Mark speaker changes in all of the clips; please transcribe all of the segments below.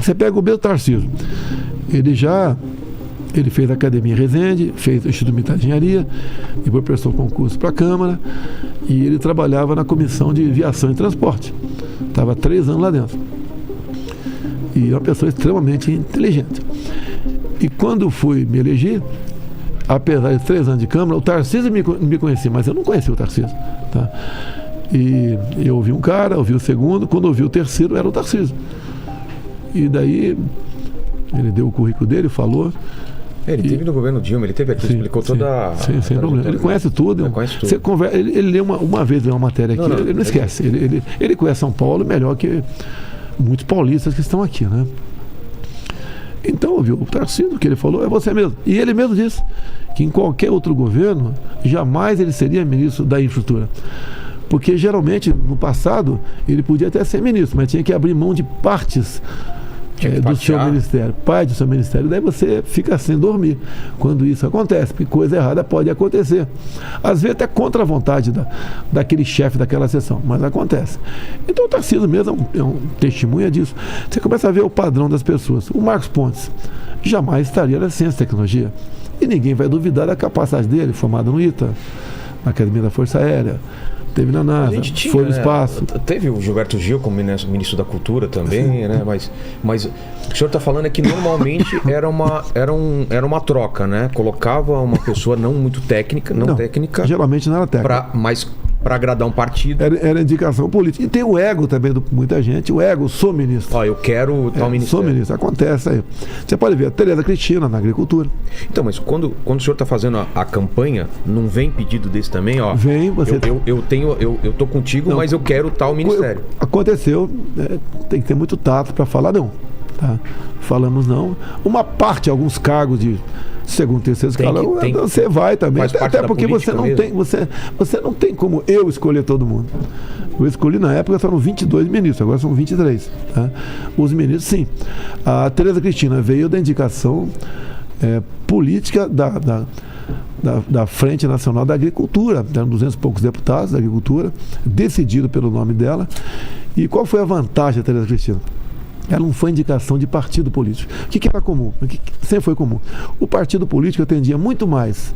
Speaker 1: Você pega o mesmo Tarcísio. Ele fez a Academia Resende, fez o Instituto Militar de Engenharia, depois prestou concurso para a Câmara, e ele trabalhava na Comissão de Viação e Transporte. Estava 3 anos lá dentro. E é uma pessoa extremamente inteligente. E quando fui me eleger, apesar de 3 anos de Câmara, o Tarcísio me conhecia, mas eu não conhecia o Tarcísio. Tá? E eu ouvi um cara, ouvi o segundo, quando ouvi o terceiro era o Tarcísio. E daí ele deu o currículo dele, falou.
Speaker 2: Ele teve no governo Dilma, ele teve aqui, explicou toda a...
Speaker 1: Sim, sem problema. Ele conhece tudo. Você conversa, ele lê uma vez uma matéria aqui, ele não esquece. Ele conhece São Paulo melhor que muitos paulistas que estão aqui, né? Então, ouviu o Tarcísio, o que ele falou é você mesmo. E ele mesmo disse que em qualquer outro governo, jamais ele seria ministro da infraestrutura. Porque geralmente, no passado, ele podia até ser ministro, mas tinha que abrir mão de partes do seu ministério, parte do seu ministério, daí você fica sem dormir quando isso acontece, porque coisa errada pode acontecer, às vezes até contra a vontade daquele chefe daquela sessão, mas acontece. Então o Tarcísio mesmo é um testemunha disso. Você começa a ver o padrão das pessoas. O Marcos Pontes jamais estaria na ciência e tecnologia, e ninguém vai duvidar da capacidade dele, formado no ITA, na Academia da Força Aérea, teve na NASA, foi no espaço.
Speaker 2: Teve o Gilberto Gil como ministro da Cultura também, né? Mas o que o senhor está falando é que normalmente era uma troca, né? Colocava uma pessoa não muito técnica, técnica.
Speaker 1: Geralmente não era técnica.
Speaker 2: Mas para agradar um partido.
Speaker 1: Era indicação política. E tem o ego também de muita gente. O ego, sou ministro.
Speaker 2: Eu quero tal ministério.
Speaker 1: Sou ministro, acontece aí. Você pode ver a Tereza Cristina na agricultura.
Speaker 2: Então, mas quando o senhor está fazendo a campanha, não vem pedido desse também?
Speaker 1: Vem, você...
Speaker 2: Eu tô contigo, mas eu quero tal ministério.
Speaker 1: Aconteceu, tem que ter muito tato para falar não. Tá? Falamos não. Uma parte, alguns cargos de segundo, terceiro escalão, você vai também. Até porque você não tem como eu escolher todo mundo. Eu escolhi na época, foram 22 ministros, agora são 23. Tá? Os ministros, sim. A Tereza Cristina veio da indicação política da Frente Nacional da Agricultura. Eram 200 e poucos deputados da Agricultura, decidido pelo nome dela. E qual foi a vantagem da Tereza Cristina? Ela não foi indicação de partido político. O que era comum? O que sempre foi comum? O partido político atendia muito mais,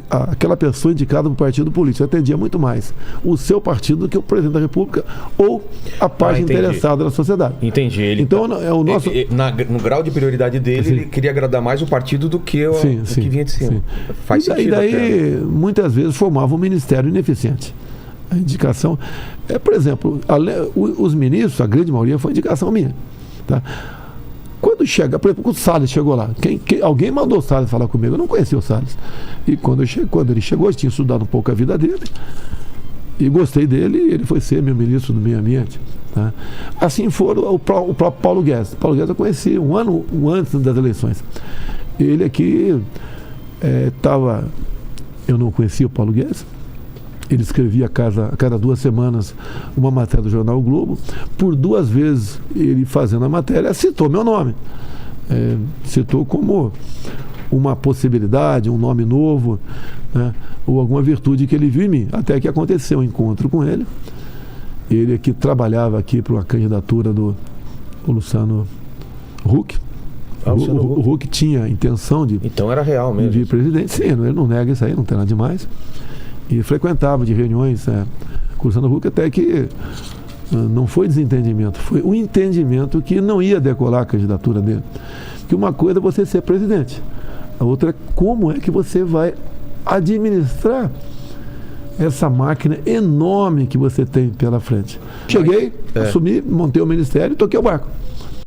Speaker 1: aquela pessoa indicada para o partido político atendia muito mais o seu partido do que o presidente da República ou a parte interessada da sociedade.
Speaker 2: Entendi.
Speaker 1: Então, é o nosso...
Speaker 2: no grau de prioridade dele, ele queria agradar mais o partido do que o que vinha de cima. Faz sentido. E daí, muitas vezes, formava um ministério ineficiente. A indicação... por exemplo, os ministros, a grande maioria foi indicação minha. Tá? Quando chega, por exemplo, o Salles chegou lá. Alguém mandou o Salles falar comigo, eu não conhecia o Salles. E quando ele chegou, eu tinha estudado um pouco a vida dele. E gostei dele, e ele foi ser meu ministro do Meio Ambiente. Tá? Assim foram o próprio Paulo Guedes. Paulo Guedes eu conheci um ano antes das eleições. Ele aqui estava... eu não conhecia o Paulo Guedes. Ele escrevia a cada 2 semanas uma matéria do jornal O Globo. Por 2 vezes ele fazendo a matéria citou meu nome. Citou como uma possibilidade, um nome novo, né, ou alguma virtude que ele viu em mim. Até que aconteceu um encontro com ele. Ele aqui trabalhava aqui para uma candidatura do Luciano Huck. O Huck tinha a intenção de... Então era real mesmo.
Speaker 1: De vir presidente. Sim, ele não nega isso aí, não tem nada demais. E frequentava de reuniões com o Luciano Huck, até que não foi desentendimento, foi um entendimento que não ia decolar a candidatura dele. Que uma coisa é você ser presidente, a outra é como é que você vai administrar essa máquina enorme que você tem pela frente. Cheguei, assumi, montei o ministério e toquei o barco.